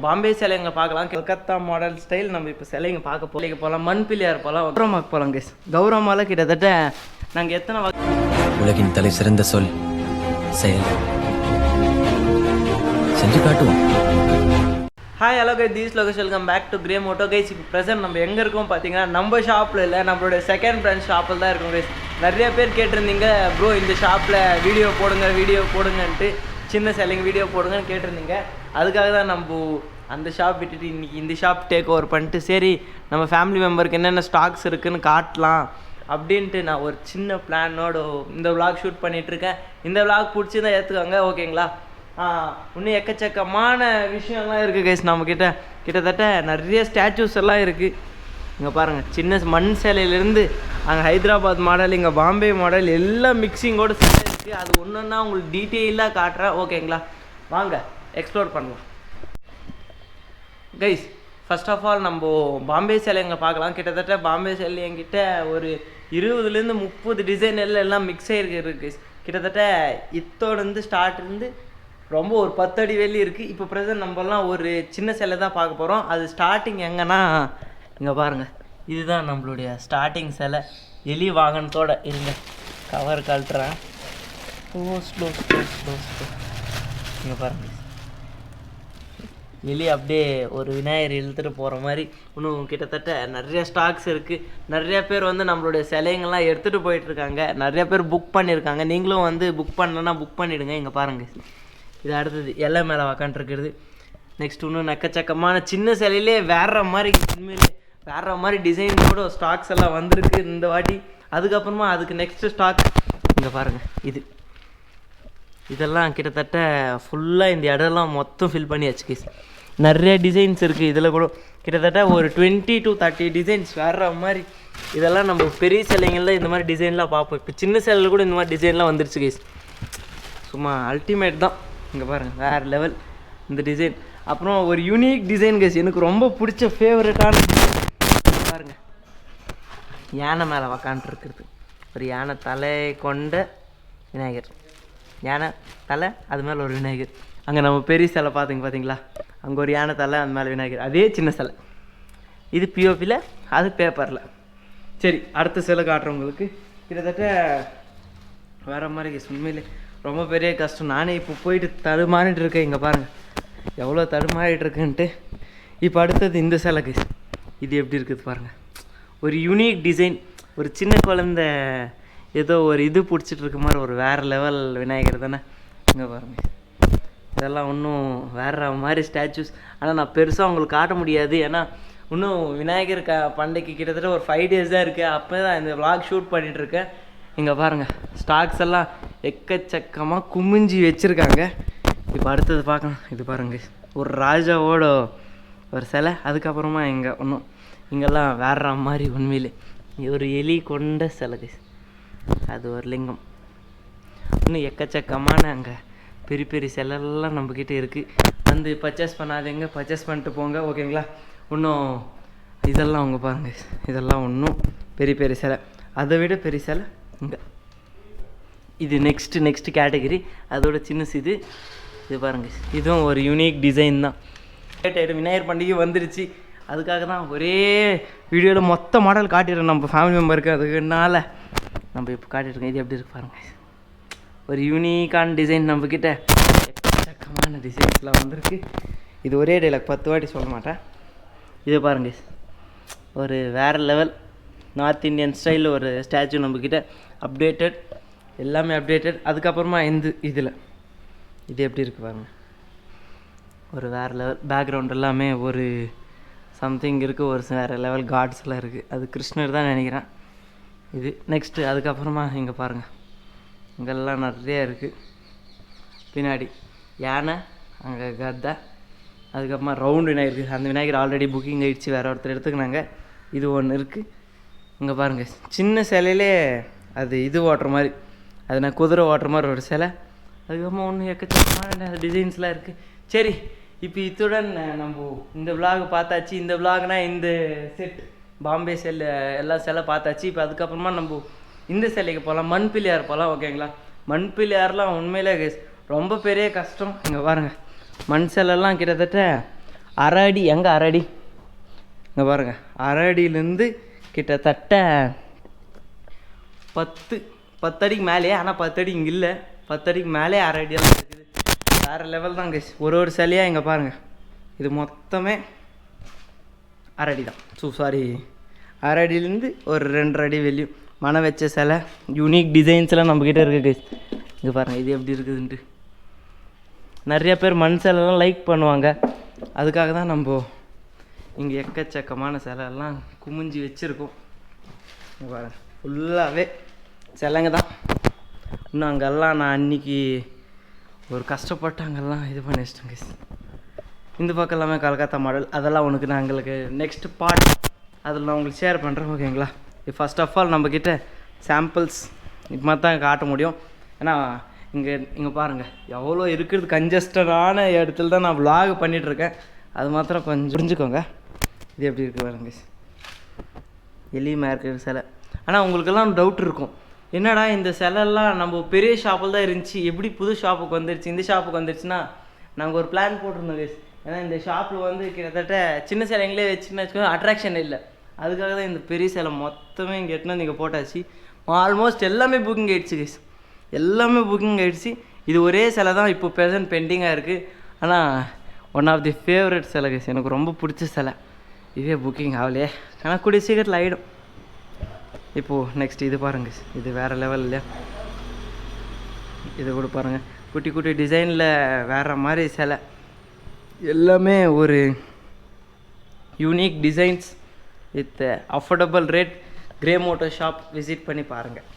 பாம்பே சிலைங்க பார்க்கலாம். Calcutta model style நம்ம இப்போ சிலைங்க பார்க்க போகலாம். மண் பிள்ளையார் போகலாம், கௌரவமாக போகலாம் கைஸ். கௌரவமால கிட்டத்தட்ட நாங்கள் எத்தனை உலகின் தலை சிறந்த சொல் செயல் செஞ்சு காட்டுவோம். Hi hello guys, this Lokesh, welcome back to grey moto guys. இப்போ ப்ரெசென்ட் நம்ம எங்கே இருக்கோம் பார்த்தீங்கன்னா நம்ம ஷாப்பில் இல்லை, நம்மளோட செகண்ட் பிரான்ச் ஷாப்பில் தான் இருக்கும் கைஸ். நிறைய பேர் கேட்டிருந்தீங்க ப்ரோ இந்த ஷாப்பில் வீடியோ போடுங்கன்ட்டு, சின்ன செல்லிங் வீடியோ போடுங்கன்னு கேட்டிருந்தீங்க. அதுக்காக தான் நம்ம அந்த ஷாப் விட்டுட்டு இன்றைக்கி இந்த ஷாப் டேக் ஓவர் பண்ணிட்டு, சரி நம்ம ஃபேமிலி மெம்பருக்கு என்னென்ன ஸ்டாக்ஸ் இருக்குதுன்னு காட்டலாம் அப்படின்ட்டு நான் ஒரு சின்ன பிளானோட இந்த விளாக் ஷூட் பண்ணிகிட்ருக்கேன். இந்த விளாக் பிடிச்சி தான் ஏற்றுக்காங்க, ஓகேங்களா? இன்னும் எக்கச்சக்கமான விஷயம்லாம் இருக்குது கைஸ். நம்மக்கிட்ட கிட்டத்தட்ட நிறைய ஸ்டாச்சூஸ் எல்லாம் இருக்குது. இங்கே பாருங்கள், சின்ன மண் சேலையிலேருந்து அங்கே ஹைதராபாத் மாடல், இங்கே பாம்பே மாடல் எல்லாம் மிக்சிங்கோடு சேலை இருக்குது. அது ஒன்றுன்னா உங்களுக்கு டீட்டெயிலாக காட்டுறேன், ஓகேங்களா? வாங்க எக்ஸ்ப்ளோர் பண்ணலாம் கைஸ். ஃபர்ஸ்ட் ஆஃப் ஆல் நம்ம பாம்பே சேலைங்க பார்க்கலாம். கிட்டத்தட்ட பாம்பே சேலை என்கிட்ட ஒரு 20லேருந்து 30 டிசைன் எல்லாம் மிக்ஸ் ஆகிருக்கு கைஸ். கிட்டத்தட்ட இத்தோடருந்து ஸ்டார்ட் இருந்து ரொம்ப ஒரு 10 அடி வெளி இருக்குது. இப்போ ப்ரெசென்ட் நம்மலாம் ஒரு சின்ன சேலை தான் பார்க்க போகிறோம். அது ஸ்டார்டிங் எங்கன்னா இங்கே பாருங்கள், இதுதான் நம்மளுடைய ஸ்டார்டிங் சேலை. எலி வாகனத்தோடு இருங்க, கவர் கழட்டுறேன். ஸ்லோ இங்கே பாருங்கள், எலி அப்படியே ஒரு விநாயகர் இழுத்துட்டு போகிற மாதிரி. இன்னும் கிட்டத்தட்ட நிறைய ஸ்டாக்ஸ் இருக்குது. நிறைய பேர் வந்து நம்மளுடைய சிலைங்கள்லாம் எடுத்துகிட்டு போயிட்டுருக்காங்க. நிறைய பேர் புக் பண்ணியிருக்காங்க. நீங்களும் வந்து புக் பண்ணலன்னா புக் பண்ணிவிடுங்க. இங்கே பாருங்கள், இது அடுத்தது எல்லாம் மேலே உக்காண்ட்ருக்கிறது. நெக்ஸ்ட் இன்னும் நெக்கச்சக்கமான சின்ன சிலையிலே வேற மாதிரி, உண்மையிலே வேற மாதிரி டிசைனோட ஸ்டாக்ஸ் எல்லாம் வந்திருக்கு இந்த வாட்டி. அதுக்கப்புறமா அதுக்கு நெக்ஸ்ட்டு ஸ்டாக் இங்கே பாருங்கள். இதெல்லாம் கிட்டத்தட்ட ஃபுல்லாக இந்த இடம்லாம் மொத்தம் ஃபில் பண்ணியாச்சு கேஸ். நிறைய டிசைன்ஸ் இருக்குது. இதில் கூட கிட்டத்தட்ட ஒரு 20 to 30 டிசைன்ஸ் வேற மாதிரி. இதெல்லாம் நம்ம பெரிய சிலைங்களில் இந்த மாதிரி டிசைன்லாம் பார்ப்போம். இப்போ சின்ன சிலையில் கூட இந்த மாதிரி டிசைன்லாம் வந்துருச்சு கேஸ். சும்மா அல்டிமேட் தான். இங்கே பாருங்கள், வேறு லெவல் இந்த டிசைன். அப்புறம் ஒரு யூனிக் டிசைன் கேஸ், எனக்கு ரொம்ப பிடிச்ச ஃபேவரட்டான பாருங்கள், யானை மேலே உக்காண்ட்ருக்கிறது. ஒரு யானை தலை கொண்ட விநாயகர், யானை தலை, அது மேலே ஒரு விநாயகர். அங்கே நம்ம பெரிய சிலை பார்த்தீங்களா, அங்கே ஒரு யானை தலை, அது மேலே விநாயகர். அதே சின்ன சிலை. இது பிஓபியில், அது பேப்பரில். சரி, அடுத்த சிலை காட்டுறவங்களுக்கு கிட்டத்தட்ட வேறு மாதிரி கேஸ். உண்மையிலே ரொம்ப பெரிய கஷ்டம். நானே இப்போ போயிட்டு தடுமாறிட்டு இருக்கேன். இங்கே பாருங்கள் எவ்வளோ தடுமாறிட்டு இருக்குன்ட்டு. இப்போ அடுத்தது இந்த சிலை கேஸ். இது எப்படி இருக்குது பாருங்கள், ஒரு யூனிக் டிசைன். ஒரு சின்ன குழந்த ஏதோ ஒரு இது பிடிச்சிட்டு இருக்க மாதிரி ஒரு வேறு லெவல் விநாயகர் தானே. இங்கே பாருங்கள், இதெல்லாம் இன்னும் வேறு மாதிரி ஸ்டாச்சூஸ். ஆனால் நான் பெருசாக உங்களுக்கு காட்ட முடியாது, ஏன்னா இன்னும் விநாயகர் பண்டிகைக்கு கிட்டத்தட்ட ஒரு 5 days தான் இருக்குது. அப்போ தான் இந்த விளாக் ஷூட் பண்ணிகிட்ருக்கேன். இங்கே பாருங்கள், ஸ்டாக்ஸ் எல்லாம் எக்கச்சக்கமாக குமிஞ்சி வச்சுருக்காங்க. இப்போ அடுத்தது பார்க்கலாம். இது பாருங்கள், ஒரு ராஜாவோட ஒரு சிலை. அதுக்கப்புறமா இங்கெல்லாம் வேற மாதிரி. உண்மையிலே ஒரு எலி கொண்ட சிலை, அது ஒரு லிங்கம். இன்னும் எக்கச்சக்கமான அங்கே பெரிய பெரிய சிலைலாம் நம்மக்கிட்ட இருக்குது. வந்து பர்ச்சேஸ் பண்ணாதீங்க, பர்ச்சேஸ் பண்ணிட்டு போங்க, ஓகேங்களா? இன்னும் இதெல்லாம் அவங்க பாருங்கள், இதெல்லாம் இன்னும் பெரிய பெரிய சிலை. அதை விட பெரிய சிலை இங்கே. இது நெக்ஸ்ட்டு கேட்டகரி, அதோட சின்னசு இது பாருங்கள். இதுவும் ஒரு யூனிக் டிசைன் தான். விநாயகர் பண்டிகை வந்துருச்சு. அதுக்காக தான் ஒரே வீடியோவில் மொத்த மாடல் காட்டிடுறோம் நம்ம ஃபேமிலி மெம்பருக்கு. அதுக்குனால நம்ம இப்போ காட்டிட்டுருக்கோம். இது எப்படி இருக்கு பாருங்கள், ஒரு யூனிக்கான டிசைன். நம்மக்கிட்ட எக்கச்சக்கமான டிசைன்ஸ்லாம் வந்திருக்கு. இது ஒரே டைலாக் 10 வாட்டி சொல்ல மாட்டேன். இது பாருங்கள், ஒரு வேறு லெவல் நார்த் இந்தியன் ஸ்டைலில் ஒரு ஸ்டாச்சு நம்மக்கிட்ட. அப்டேட்டட், எல்லாமே அப்டேட்டட். அதுக்கப்புறமா இதில் இது எப்படி இருக்குது பாருங்கள், ஒரு வேறு லெவல். பேக்ரவுண்ட் எல்லாமே ஒரு சம்திங் இருக்குது, ஒரு வேறு லெவல் காட்ஸ்லாம் இருக்குது. அது கிருஷ்ணர் தான் நினைக்கிறேன். இது நெக்ஸ்ட்டு. அதுக்கப்புறமா இங்கே பாருங்கள், இங்கெல்லாம் நிறைய இருக்குது. பின்னாடி யானை, அங்கே கதை. அதுக்கப்புறமா ரவுண்டு விநாயகர் இருக்குது. அந்த விநாயகர் ஆல்ரெடி புக்கிங் ஆகிடுச்சு, வேறு ஒருத்தர் எடுத்துக்கினாங்க. இது ஒன்று இருக்குது. இங்கே பாருங்கள், சின்ன சிலையிலே அது ஓட்டுற மாதிரி, அது நான் குதிரை ஓட்டுற மாதிரி ஒரு சிலை. அதுக்கப்புறமா ஒன்று எக்கச்சக்கமான டிசைன்ஸ்லாம் இருக்குது. சரி, இப்போ இத்துடன் நம்ம இந்த விளாக் பார்த்தாச்சு. இந்த விளாக்னா இந்த செட் பாம்பே செல் எல்லா சிலை பார்த்தாச்சு. இப்போ அதுக்கப்புறமா நம்ம இந்த சிலைக்கு போகலாம், மண் பிள்ளையார் போகலாம், ஓகேங்களா? மண் பிள்ளையார்லாம் உண்மையிலே ரொம்ப பெரிய கஷ்டம். இங்கே பாருங்கள், மண் சிலைலாம் கிட்டத்தட்ட அரை அடி, எங்கே அரை அடி, இங்கே பாருங்கள், அரை அடியிலேருந்து கிட்டத்தட்ட 10 அடிக்கு மேலே. ஆனால் 10 அடி இங்கே இல்லை, 10 அடிக்கு மேலே அரை அடியெல்லாம் இருக்குது. வேறு லெவல் தான் கைஸ். ஒரு சிலையாக இங்கே பாருங்கள், இது மொத்தமே அரை அடி தான். சாரி, அரை அடியிலேருந்து ஒரு 2.5 அடி வெளியும் மன வச்ச சிலை. யூனிக் டிசைன்ஸ்லாம் நம்மக்கிட்ட இருக்குது கைஸ். இங்கே பாருங்கள் இது எப்படி இருக்குதுன்ட்டு. நிறைய பேர் மண் சிலைலாம் லைக் பண்ணுவாங்க, அதுக்காக தான் நம்ம இங்கே எக்கச்சக்கமான சிலைலாம் குமிஞ்சி வச்சுருக்கோம். இங்கே பாருங்கள் ஃபுல்லாகவே சிலைங்க தான். இன்னும் அங்கெல்லாம் நான் அன்றைக்கி ஒரு கஷ்டப்பட்டு அங்கெல்லாம் இது பண்ணி வச்சிட்டேன் கைஸ். இந்த பக்கம் எல்லாமே கல்கத்தா மாடல், அதெல்லாம் உனக்கு நான் எங்களுக்கு நெக்ஸ்ட் பார்ட் அதில் நான் உங்களுக்கு ஷேர் பண்ணுறேன், ஓகேங்களா? இது ஃபஸ்ட் ஆஃப் ஆல் நம்மக்கிட்ட சாம்பிள்ஸ் இது மாதிரி தான் காட்ட முடியும். ஏன்னா இங்கே பாருங்கள் எவ்வளோ இருக்கிறது, கன்ஜஸ்டடான இடத்துல தான் நான் vlog பண்ணிகிட்ருக்கேன். அது மாத்திரம் கொஞ்சம் புரிஞ்சுக்கோங்க. இது எப்படி இருக்குது பாருங்க, எளிமையாக இருக்கிற சிலை. ஆனால் உங்களுக்கெல்லாம் டவுட் இருக்கும், என்னடா இந்த சிலைலாம் நம்ம பெரிய ஷாப்பில் தான் இருந்துச்சு, எப்படி புது ஷாப்புக்கு வந்துடுச்சு, இந்த ஷாப்புக்கு வந்துடுச்சுன்னா நாங்கள் ஒரு பிளான் போட்டிருந்தோம் கைஸ். ஏன்னா இந்த ஷாப்பில் வந்து கிட்டத்தட்ட சின்ன சிலைங்களே வச்சுன்னு வச்சுக்கோங்க, அட்ராக்ஷன் இல்லை. அதுக்காக தான் இந்த பெரிய சிலை மொத்தமே இங்கே எட்டுனா நீங்கள் போட்டாச்சு. ஆல்மோஸ்ட் எல்லாமே புக்கிங் ஆகிடுச்சு கைஸ், எல்லாமே புக்கிங் ஆகிடுச்சு. இது ஒரே சிலை தான் இப்போ ப்ரெசன்ட் பெண்டிங்காக இருக்குது. ஆனால் ஒன் ஆஃப் தி ஃபேவரட் சிலை கைஸ், எனக்கு ரொம்ப பிடிச்ச சிலை. இதே புக்கிங் ஆகலையே, ஆனால் கூடிய சீக்கிரத்தில் ஆகிடும். இப்போது நெக்ஸ்ட் இது பாருங்க, இது வேறு லெவல் இல்லையா? இது கூட பாருங்கள், குட்டி குட்டி டிசைனில் வேறு மாதிரி சிலை, எல்லாமே ஒரு unique designs with affordable rate. Grey motor shop visit பண்ணி பாருங்கள்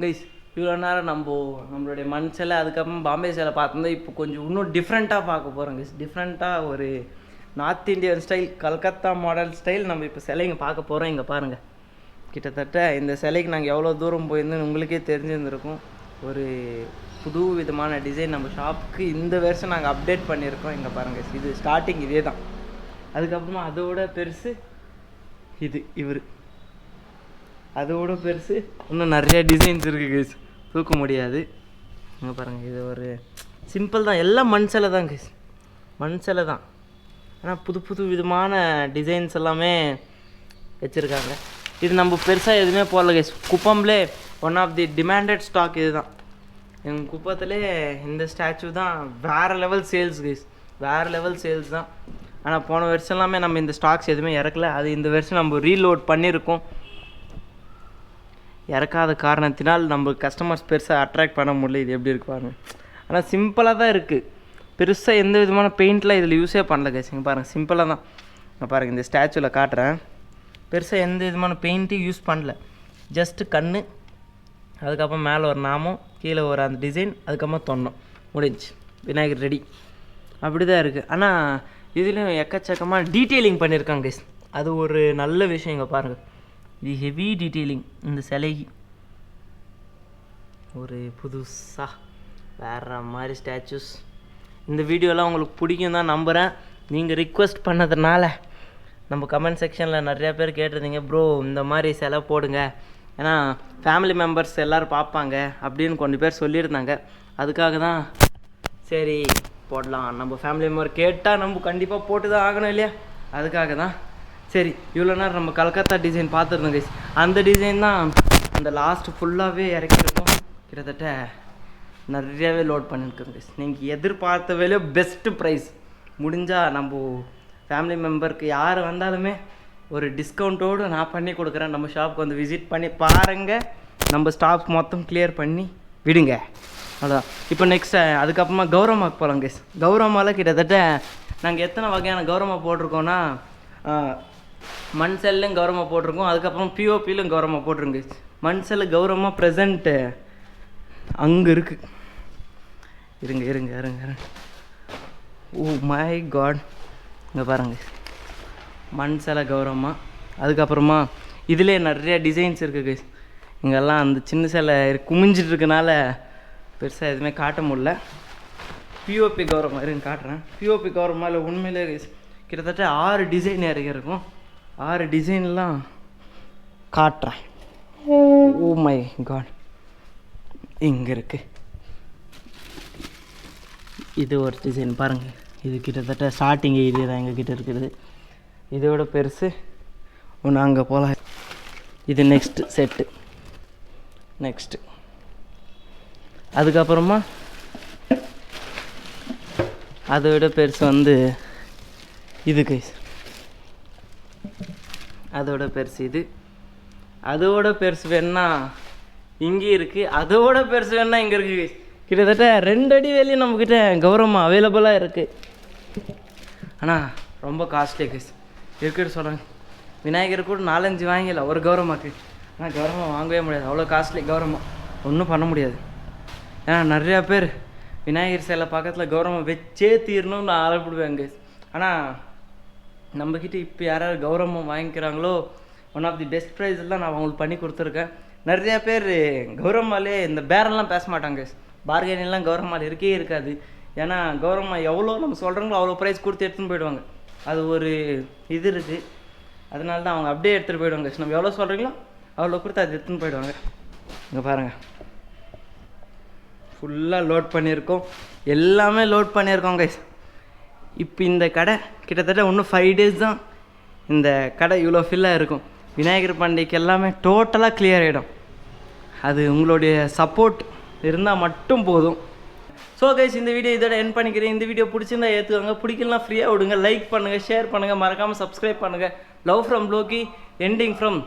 கைஸ். இவ்வளோ நேரம் நம்மளுடைய மண் சிலை, அதுக்கப்புறம் பாம்பே சிலை பார்த்துருந்தோம். இப்போ கொஞ்சம் இன்னும் டிஃப்ரெண்ட்டாக பார்க்க போகிறோம் கைஸ். டிஃப்ரெண்ட்டாக ஒரு north Indian style, Calcutta model style நம்ம இப்போ சிலைங்க பார்க்க போகிறோம். இங்கே பாருங்கள், கிட்டத்தட்ட இந்த சிலைக்கு நாங்கள் எவ்வளோ தூரம் போயிருந்தோன்னு உங்களுக்கே தெரிஞ்சிருந்துருக்கும். ஒரு புது விதமான டிசைன் நம்ம ஷாப்புக்கு இந்த வருஷம் நாங்கள் அப்டேட் பண்ணியிருக்கோம். இங்கே பாருங்கள், இது ஸ்டார்டிங் இதே தான். அதுக்கப்புறமா அதோட பெருசு இது, இவர் அதோட பெருசு, இன்னும் நிறைய டிசைன்ஸ் இருக்குது கைஸ், தூக்க முடியாது. இங்கே பாருங்கள், இது ஒரு சிம்பிள் தான், எல்லாம் மண் சிலை தான் கைஸ், மண் சிலை தான். ஆனால் புது புது விதமான டிசைன்ஸ் எல்லாமே வச்சுருக்காங்க. இது நம்ம பெருசாக எதுவுமே போடல கைஸ். குப்பம்லே one of the demanded stock இது தான். எங்கள் குப்பத்திலே இந்த ஸ்டாச்சு தான் வேறு லெவல் சேல்ஸ் கைஸ், வேறு லெவல் சேல்ஸ் தான். ஆனால் போன வருஷம் எல்லாமே நம்ம இந்த ஸ்டாக்ஸ் எதுவுமே இறக்கல. அது இந்த வருஷம் நம்ம ரீலோட் பண்ணியிருக்கோம். இறக்காத காரணத்தினால் நம்ம கஸ்டமர்ஸ் பெருசாக அட்ராக்ட் பண்ண முடியல. இது எப்படி இருக்கு பாருங்கள். ஆனால் சிம்பிளாக தான் இருக்குது, பெருசாக எந்த விதமான பெயிண்ட்லாம் இதில் யூஸே பண்ணல கைஸ். இங்கே பாருங்கள், சிம்பிளாக தான். நான் பாருங்கள் இந்த ஸ்டாச்சுவில் காட்டுறேன், பெருசாக எந்த விதமான பெயிண்ட்டையும் யூஸ் பண்ணல. ஜஸ்ட்டு கண், அதுக்கப்புறம் மேலே ஒரு நாமம், கீழே ஒரு அந்த டிசைன், அதுக்கப்புறம் தொன்னம், முடிஞ்சு விநாயகர் ரெடி. அப்படி தான் இருக்குது. ஆனால் இதுலேயும் எக்கச்சக்கமாக டீட்டெயிலிங் பண்ணியிருக்காங்க கைஸ், அது ஒரு நல்ல விஷயம். இங்கே பாருங்கள், இது ஹெவி டீட்டெயிலிங் இந்த சிலைக்கு. ஒரு புதுசாக வேறு மாதிரி ஸ்டாச்சூஸ். இந்த வீடியோலாம் உங்களுக்கு பிடிக்கும் தான் நம்புகிறேன். நீங்கள் ரிக்வெஸ்ட் பண்ணதுனால நம்ம கமெண்ட் செக்ஷனில் நிறையா பேர் கேட்டிருந்தீங்க, ப்ரோ இந்த மாதிரி சிலை போடுங்க, ஏன்னா ஃபேமிலி மெம்பர்ஸ் எல்லோரும் பார்ப்பாங்க அப்படின்னு கொஞ்சம் பேர் சொல்லியிருந்தாங்க. அதுக்காக தான் சரி போடலாம், நம்ம ஃபேமிலி மெம்பர் கேட்டால் நம்ம கண்டிப்பாக போட்டு தான் ஆகணும் இல்லையா? அதுக்காக தான் சரி இவ்வளோ நேரம் நம்ம கல்கத்தா டிசைன் பார்த்துருந்தோம் கைஸ். அந்த டிசைன் தான் அந்த லாஸ்ட் ஃபுல்லாகவே இறக்கிருக்கோம். கிட்டத்தட்ட நிறையாவே லோட் பண்ணியிருக்கோம் கைஸ். நீங்கள் எதிர்பார்த்த வேலையோ பெஸ்ட்டு ப்ரைஸ். முடிஞ்சால் நம்ம ஃபேமிலி மெம்பருக்கு யார் வந்தாலுமே ஒரு டிஸ்கவுண்ட்டோடு நான் பண்ணி கொடுக்குறேன். நம்ம ஷாப்புக்கு வந்து விசிட் பண்ணி பாருங்கள், நம்ம ஸ்டாஃப் மொத்தம் கிளியர் பண்ணி விடுங்க. அதான் இப்போ நெக்ஸ்ட்டு அதுக்கப்புறமா கௌரவமாக்கு போகலாம் கைஸ். கௌரவமாவில் கிட்டத்தட்ட நாங்கள் எத்தனை வகையான கௌரவமா போட்டிருக்கோன்னா, மண் செல்லும் கௌரவமா போட்டிருக்கோம், அதுக்கப்புறம் பிஓபியிலும் கௌரவமா போட்டிருங்க கைஸ். மண் செல்லு கௌரவமாக ப்ரெசண்ட்டு அங்கே இருக்குது. இருங்க இருங்க இருங்க இருங்க ஓ மை காட், இங்கே பாருங்கள் மண் சிலை கௌரவமாக. அதுக்கப்புறமா இதிலே நிறைய டிசைன்ஸ் இருக்குது கைஸ். இங்கெல்லாம் அந்த சின்ன சிலை குமிஞ்சிட்டு இருக்கனால பெருசாக எதுவுமே காட்ட முடியல. பிஓபி கௌரவமாக இருங்க காட்டுறேன். பிஓபி கௌரவமாக உண்மையிலே கைஸ் கிட்டத்தட்ட 6 டிசைன் இறக்கிருக்கும். 6 டிசைன்லாம் காட்டுறேன். ஓ மை காட், இங்கே இருக்குது. இது ஒரு டிசைன் பாருங்கள், இது கிட்டத்தட்ட ஸ்டார்டிங் ஏரியா தான் எங்ககிட்ட இருக்குது. இதோட பெருசு ஒன்று அங்கே போகலாம். இது நெக்ஸ்ட்டு செட்டு. நெக்ஸ்ட்டு அதுக்கப்புறமா அதை விட பெருசு வந்து இது கைஸ். அதோட பெருசு இது. அதோட பெருசு வேணுன்னா இங்கே இருக்குது. அதோட பெருசு வேணுன்னா இங்கே இருக்குது கைஸ். கிட்டத்தட்ட 2 அடி வேலையும் நம்மக்கிட்ட கௌரவமாக அவைலபிளாக இருக்குது. ஆனால் ரொம்ப காஸ்ட்லி கைஸ் இருக்குன்னு சொல்கிறாங்க. விநாயகர் கூட 4-5 வாங்கிடல ஒரு கௌரவமாக்கு. ஆனால் கௌரவமாக வாங்கவே முடியாது, அவ்வளோ காஸ்ட்லி கௌரவம். ஒன்றும் பண்ண முடியாது. ஏன்னா நிறையா பேர் விநாயகர் சிலை பக்கத்தில் கௌரவம் வச்சே தீரணும்னு நான் ஆரம்பிடுவேன் கைஸ். ஆனால் நம்மக்கிட்ட இப்போ யாராவது கௌரவம் வாங்கிக்கிறாங்களோ ஒன் ஆஃப் தி பெஸ்ட் ப்ரைஸ்லாம் நான் அவங்களுக்கு பண்ணி கொடுத்துருக்கேன். நிறையா பேர் கௌரவமாலே இந்த பேரெல்லாம் பேச மாட்டாங்க கைஸ். பார்கெனிங்லாம் கௌரவமால் இருக்கே இருக்காது. ஏன்னா கௌரவமாக எவ்வளோ நம்ம சொல்கிறோங்களோ அவ்வளோ ப்ரைஸ் கொடுத்து எடுத்துன்னு போயிடுவாங்க. அது ஒரு இது இருக்குது. அதனால தான் அவங்க அப்படியே எடுத்துகிட்டு போயிடுவாங்க கைஸ். நம்ம எவ்வளோ சொல்கிறீங்களோ அவ்வளோ கொடுத்து அது எடுத்துன்னு போயிடுவாங்க. இங்கே பாருங்கள், ஃபுல்லாக லோட் பண்ணியிருக்கோம். எல்லாமே லோட் பண்ணியிருக்கோம் கைஸ். இப்போ இந்த கடை கிட்டத்தட்ட இன்னும் 5 days தான் இந்த கடை இவ்வளோ ஃபில்லாக இருக்கும். விநாயகர் பண்டிகைக்கு எல்லாமே டோட்டலாக கிளியர் ஆகிடும். அது உங்களுடைய சப்போர்ட் இருந்தால் மட்டும் போதும். ஸோ கைஸ், இந்த வீடியோ இதோட எண்ட் பண்ணிக்கிறேன். இந்த வீடியோ பிடிச்சிருந்தா ஏற்றுவாங்க, பிடிக்கலாம் ஃப்ரீயாக விடுங்க. லைக் பண்ணுங்கள், ஷேர் பண்ணுங்கள், மறக்காமல் சப்ஸ்கிரைப் பண்ணுங்கள். Love from Loki, ending from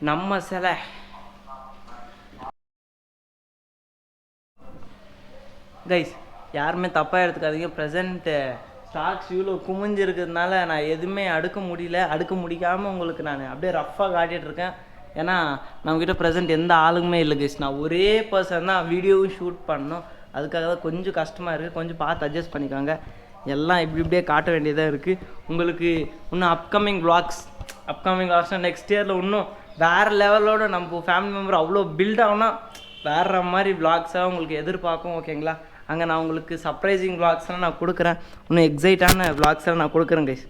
நம்ம சிலை. கைஸ், யாருமே தப்பாக எடுத்துக்காதீங்க. ப்ரெசண்ட்டு ஸ்டாக்ஸ் இவ்வளோ குமிஞ்சு இருக்கிறதுனால நான் எதுவுமே அடுக்க முடிக்காமல் உங்களுக்கு நான் அப்படியே ரஃப்பாக காட்டிகிட்ருக்கேன். ஏன்னா நம்மக்கிட்ட ப்ரெசென்ட் எந்த ஆளுமே இல்லை கைஸ். நான் ஒரே பர்சன் தான் வீடியோவும் ஷூட் பண்ணோம். அதுக்காக தான் கொஞ்சம் கஷ்டமாக இருக்குது. கொஞ்சம் பார்த்து அட்ஜஸ்ட் பண்ணிக்கோங்க. எல்லாம் இப்படியே காட்ட வேண்டியதாக இருக்குது. உங்களுக்கு இன்னும் அப்கமிங் விளாக்ஸ்னால் நெக்ஸ்ட் இயரில் இன்னும் வேறு லெவலோட நம்ம ஃபேமிலி மெம்பர் அவ்வளோ பில்ட் ஆகுனா வேறு மாதிரி விளாக்ஸாக உங்களுக்கு எதிர்பார்க்கும். ஓகேங்களா? அங்கே நான் உங்களுக்கு சர்ப்ரைசிங் விளாக்ஸ்லாம் நான் கொடுக்குறேன். இன்னும் எக்ஸைட்டான விளாக்ஸ்லாம் நான் கொடுக்குறேன் கைஸ்.